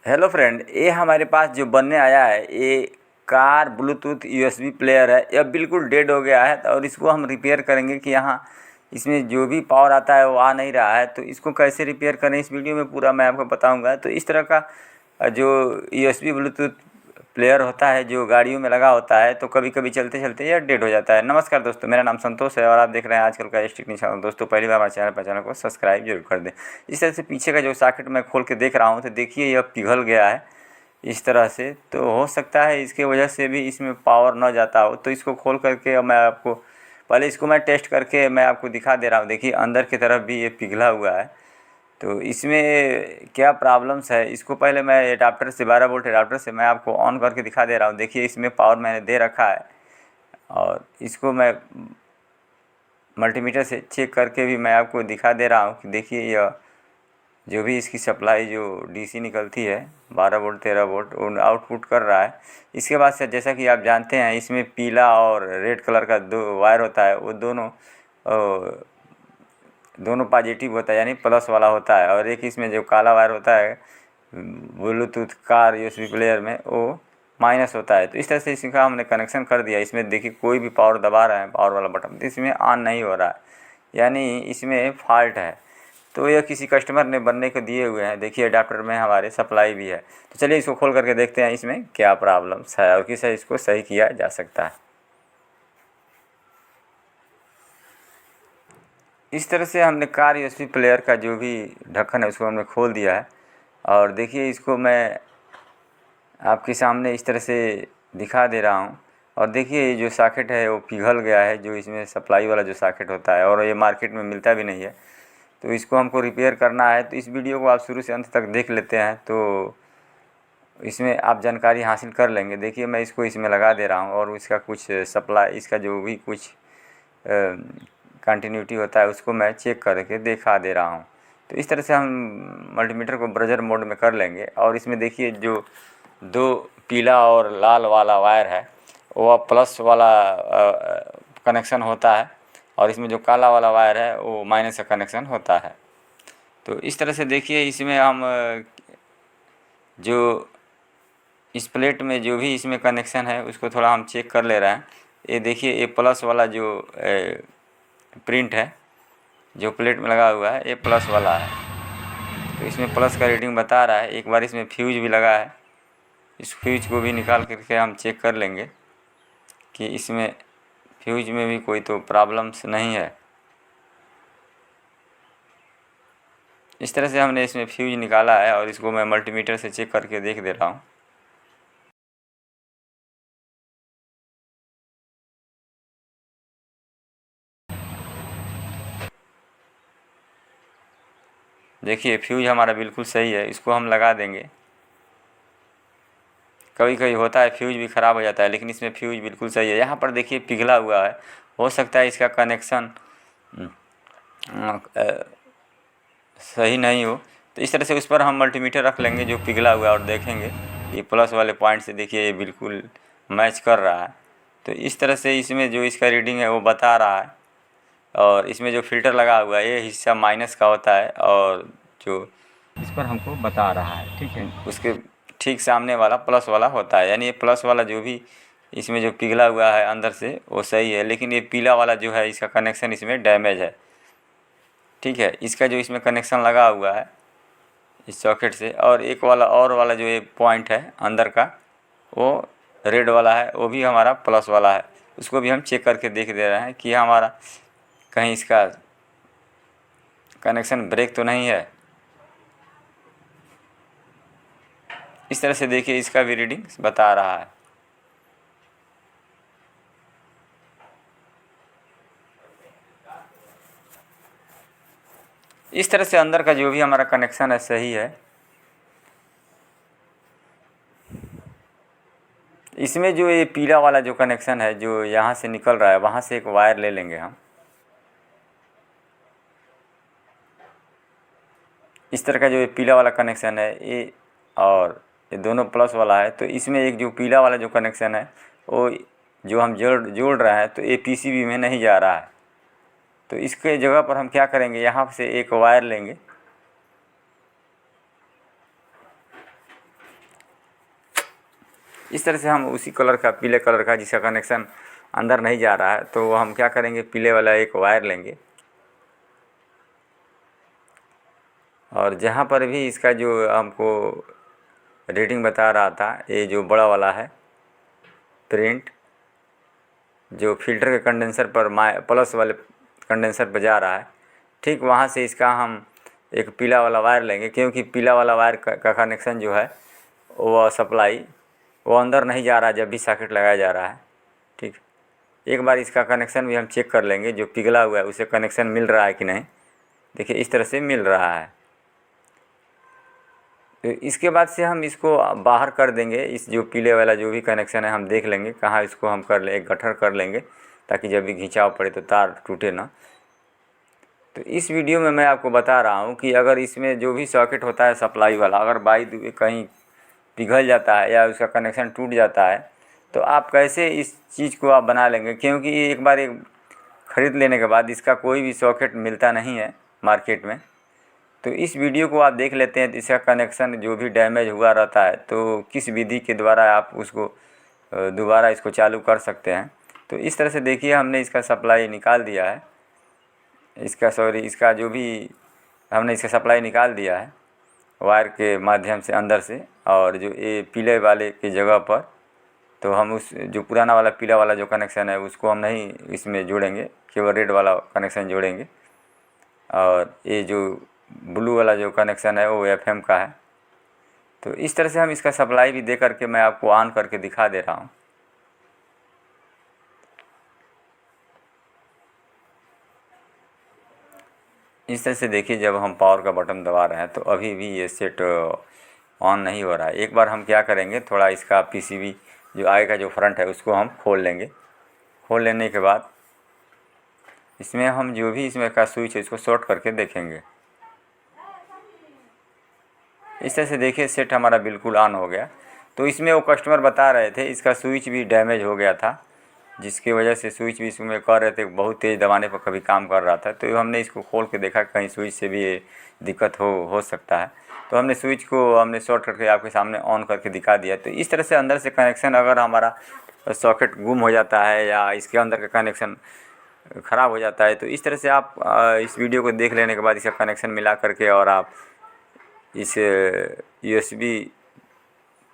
Hello friend, ये हमारे पास जो बनने आया है ये कार ब्लूटूथ यूएसबी प्लेयर है। यह बिल्कुल डेड हो गया है और इसको हम रिपेयर करेंगे कि यहाँ इसमें जो भी पावर आता है वो आ नहीं रहा है। तो इसको कैसे रिपेयर करें इस वीडियो में पूरा मैं आपको बताऊंगा। तो इस तरह का जो यूएसबी ब्लूटूथ प्लेयर होता है जो गाड़ियों में लगा होता है तो कभी कभी चलते चलते यह डेड हो जाता है। नमस्कार दोस्तों, मेरा नाम संतोष है और आप देख रहे हैं आजकल का टेक्निक चैनल। दोस्तों पहली बार हमारे चैनल को सब्सक्राइब जरूर कर दें। इस तरह से पीछे का जो सॉकेट मैं खोल के देख रहा हूँ तो देखिए यह पिघल गया है इस तरह से। तो हो सकता है इसके वजह से भी इसमें पावर न जाता हो। तो इसको खोल करके अब मैं आपको पहले इसको मैं टेस्ट करके मैं आपको दिखा दे रहा हूँ। देखिए अंदर की तरफ भी ये पिघला हुआ है। तो इसमें क्या प्रॉब्लम्स है इसको पहले मैं एडाप्टर से 12 वोल्ट एडाप्टर से मैं आपको ऑन करके दिखा दे रहा हूँ। देखिए इसमें पावर मैंने दे रखा है और इसको मैं मल्टीमीटर से चेक करके भी मैं आपको दिखा दे रहा हूँ कि देखिए यह जो भी इसकी सप्लाई जो डीसी निकलती है 12 वोल्ट 13 वोल्ट वो आउटपुट कर रहा है। इसके बाद से जैसा कि आप जानते हैं इसमें पीला और रेड कलर का दो वायर होता है, वो दोनों पॉजिटिव होता है यानी प्लस वाला होता है, और एक इसमें जो काला वायर होता है ब्लूटूथ कार यूएसबी प्लेयर में वो माइनस होता है। तो इस तरह से इसका हमने कनेक्शन कर दिया। इसमें देखिए कोई भी पावर दबा रहे हैं पावर वाला बटन तो इसमें ऑन नहीं हो रहा है, यानी इसमें फॉल्ट है। तो यह किसी कस्टमर ने बनने को दिए हुए हैं। देखिए अडाप्टर में हमारे सप्लाई भी है। तो चलिए इसको खोल करके देखते हैं इसमें क्या प्रॉब्लम्स है और किस इसको सही किया जा सकता है। इस तरह से हमने कार यूएसबी प्लेयर का जो भी ढक्कन है उसको हमने खोल दिया है और देखिए इसको मैं आपके सामने इस तरह से दिखा दे रहा हूँ। और देखिए ये जो सॉकेट है वो पिघल गया है, जो इसमें सप्लाई वाला जो सॉकेट होता है, और ये मार्केट में मिलता भी नहीं है। तो इसको हमको रिपेयर करना है। तो इस वीडियो को आप शुरू से अंत तक देख लेते हैं तो इसमें आप जानकारी हासिल कर लेंगे। देखिए मैं इसको इसमें लगा दे रहा हूँ और इसका कुछ सप्लाई इसका जो भी कुछ कंटिन्यूटी होता है उसको मैं चेक करके दिखा दे रहा हूँ। तो इस तरह से हम मल्टीमीटर को ब्रजर मोड में कर लेंगे। और इसमें देखिए जो दो पीला और लाल वाला वायर है वो प्लस वाला कनेक्शन होता है और इसमें जो काला वाला वायर है वो माइनस का कनेक्शन होता है। तो इस तरह से देखिए इसमें हम जो इस प्लेट में जो भी इसमें कनेक्शन है उसको थोड़ा हम चेक कर ले रहे हैं। ये देखिए ये प्लस वाला जो प्रिंट है जो प्लेट में लगा हुआ है ये प्लस वाला है। तो इसमें प्लस का रीडिंग बता रहा है। एक बार इसमें फ्यूज भी लगा है, इस फ्यूज को भी निकाल करके हम चेक कर लेंगे कि इसमें फ्यूज में भी कोई तो प्रॉब्लम्स नहीं है। इस तरह से हमने इसमें फ्यूज निकाला है और इसको मैं मल्टीमीटर से चेक करके देख दे रहा हूँ। देखिए फ्यूज हमारा बिल्कुल सही है, इसको हम लगा देंगे। कभी कभी होता है फ्यूज भी ख़राब हो जाता है, लेकिन इसमें फ्यूज बिल्कुल सही है। यहाँ पर देखिए पिघला हुआ है, हो सकता है इसका कनेक्शन सही नहीं हो। तो इस तरह से उस पर हम मल्टीमीटर रख लेंगे जो पिघला हुआ है और देखेंगे ये प्लस वाले पॉइंट से देखिए ये बिल्कुल मैच कर रहा है। तो इस तरह से इसमें जो इसका रीडिंग है वो बता रहा है। और इसमें जो फिल्टर लगा हुआ है ये हिस्सा माइनस का होता है और जो इस पर हमको बता रहा है, ठीक है। उसके ठीक सामने वाला प्लस वाला होता है, यानी ये प्लस वाला जो भी इसमें जो पिघला हुआ है अंदर से वो सही है, लेकिन ये पीला वाला जो है इसका कनेक्शन इसमें डैमेज है। ठीक है, इसका जो इसमें कनेक्शन लगा हुआ है इस सॉकेट से, और एक वाला और वाला जो ये पॉइंट है अंदर का वो रेड वाला है, वो भी हमारा प्लस वाला है। उसको भी हम चेक करके देख दे रहे हैं कि हमारा कहीं इसका कनेक्शन ब्रेक तो नहीं है। इस तरह से देखिए इसका भी रीडिंग बता रहा है। इस तरह से अंदर का जो भी हमारा कनेक्शन है सही है। इसमें जो ये पीला वाला जो कनेक्शन है जो यहाँ से निकल रहा है वहाँ से एक वायर ले लेंगे हम। इस तरह का जो ये पीला वाला कनेक्शन है ये और ये दोनों प्लस वाला है। तो इसमें एक जो पीला वाला जो कनेक्शन है वो जो हम जोड़ रहे हैं तो ये पीसीबी में नहीं जा रहा है। तो इसके जगह पर हम क्या करेंगे, यहाँ से एक वायर लेंगे इस तरह से हम उसी कलर का, पीले कलर का, जिसका कनेक्शन अंदर नहीं जा रहा है, तो हम क्या करेंगे, पीले वाला एक वायर लेंगे और जहाँ पर भी इसका जो हमको रीडिंग बता रहा था, ये जो बड़ा वाला है प्रिंट, जो फिल्टर के कंडेंसर पर प्लस वाले कंडेंसर पर जा रहा है, ठीक वहाँ से इसका हम एक पीला वाला वायर लेंगे, क्योंकि पीला वाला वायर का कनेक्शन जो है वो सप्लाई वो अंदर नहीं जा रहा है जब भी सॉकेट लगाया जा रहा है। ठीक, एक बार इसका कनेक्शन भी हम चेक कर लेंगे, जो पिघला हुआ है उसे कनेक्शन मिल रहा है कि नहीं। देखिए इस तरह से मिल रहा है। तो इसके बाद से हम इसको बाहर कर देंगे। इस जो पीले वाला जो भी कनेक्शन है हम देख लेंगे कहाँ इसको हम कर ले, एक गट्ठर कर लेंगे ताकि जब भी खिंचाव पड़े तो तार टूटे ना। तो इस वीडियो में मैं आपको बता रहा हूँ कि अगर इसमें जो भी सॉकेट होता है सप्लाई वाला, अगर बाई द वे कहीं पिघल जाता है या उसका कनेक्शन टूट जाता है तो आप कैसे इस चीज़ को आप बना लेंगे, क्योंकि एक बार एक ख़रीद लेने के बाद इसका कोई भी सॉकेट मिलता नहीं है मार्केट में। तो इस वीडियो को आप देख लेते हैं तो इसका कनेक्शन जो भी डैमेज हुआ रहता है तो किस विधि के द्वारा आप उसको दोबारा इसको चालू कर सकते हैं। तो इस तरह से देखिए हमने इसका सप्लाई निकाल दिया है, इसका जो भी हमने इसका सप्लाई निकाल दिया है वायर के माध्यम से अंदर से। और जो ये पीले वाले की जगह पर तो हम उस जो पुराना वाला पीला वाला जो कनेक्शन है उसको हम नहीं इसमें जोड़ेंगे, केवल रेड वाला कनेक्शन जोड़ेंगे। और ये जो ब्लू वाला जो कनेक्शन है वो FM का है। तो इस तरह से हम इसका सप्लाई भी दे करके मैं आपको ऑन करके दिखा दे रहा हूँ। इस तरह से देखिए जब हम पावर का बटन दबा रहे हैं तो अभी भी ये सेट ऑन नहीं हो रहा है। एक बार हम क्या करेंगे, थोड़ा इसका PCB जो आगे का जो फ्रंट है उसको हम खोल लेंगे। खोल लेने के बाद इसमें हम जो भी इसमें का स्विच है इसको शॉर्ट करके देखेंगे। इस तरह से देखिए सेट हमारा बिल्कुल ऑन हो गया। तो इसमें वो कस्टमर बता रहे थे इसका स्विच भी डैमेज हो गया था, जिसकी वजह से स्विच भी इसमें कर रहे थे बहुत तेज़ दबाने पर कभी काम कर रहा था। तो हमने इसको खोल के देखा कहीं स्विच से भी ये दिक्कत हो सकता है। तो हमने स्विच को हमने शॉर्ट करके आपके सामने ऑन करके दिखा दिया। तो इस तरह से अंदर से कनेक्शन अगर हमारा सॉकेट गुम हो जाता है या इसके अंदर का कनेक्शन ख़राब हो जाता है तो इस तरह से आप इस वीडियो को देख लेने के बाद इसका कनेक्शन मिला करके और आप इस USB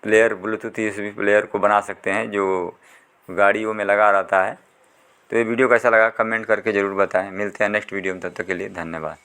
player, Bluetooth USB player को बना सकते हैं जो गाड़ियों में लगा रहता है। तो ये वीडियो कैसा लगा कमेंट करके ज़रूर बताएं। मिलते हैं नेक्स्ट वीडियो में, तब तक के लिए धन्यवाद।